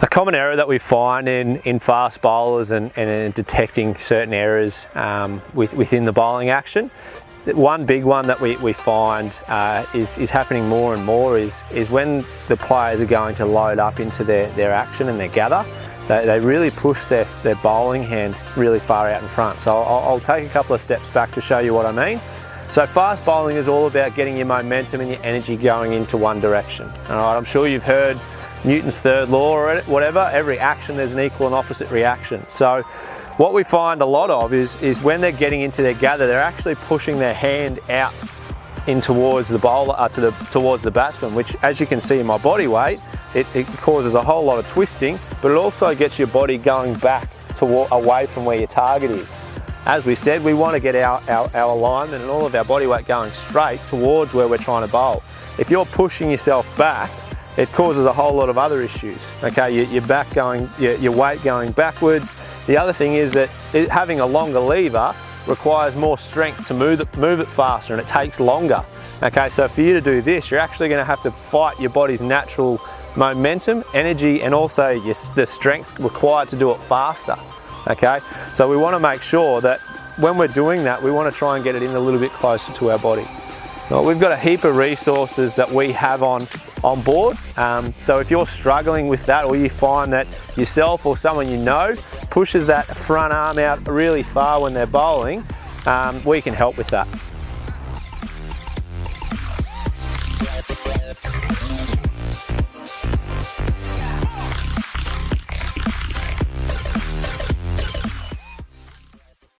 A common error that we find in fast bowlers and in detecting certain errors within the bowling action, one big one that we find is happening more and more is when the players are going to load up into their action and their gather, they really push their bowling hand really far out in front. So I'll take a couple of steps back to show you what I mean. So fast bowling is all about getting your momentum and your energy going into one direction. All right, I'm sure you've heard Newton's third law or whatever. Every action there's an equal and opposite reaction. So what we find a lot of is when they're getting into their gather, they're actually pushing their hand out in towards the bowler, towards the batsman, which, as you can see in my body weight, it causes a whole lot of twisting, but it also gets your body going back away from where your target is. As we said, we want to get our alignment and all of our body weight going straight towards where we're trying to bowl. If you're pushing yourself back, it causes a whole lot of other issues. Okay, your back going, your weight going backwards. The other thing is that having a longer lever requires more strength to move it faster, and it takes longer. Okay, so for you to do this, you're actually going to have to fight your body's natural momentum, energy, and also the strength required to do it faster. Okay, so we want to make sure that when we're doing that, we want to try and get it in a little bit closer to our body. Now, we've got a heap of resources that we have on board. So if you're struggling with that, or you find that yourself or someone you know pushes that front arm out really far when they're bowling, we can help with that.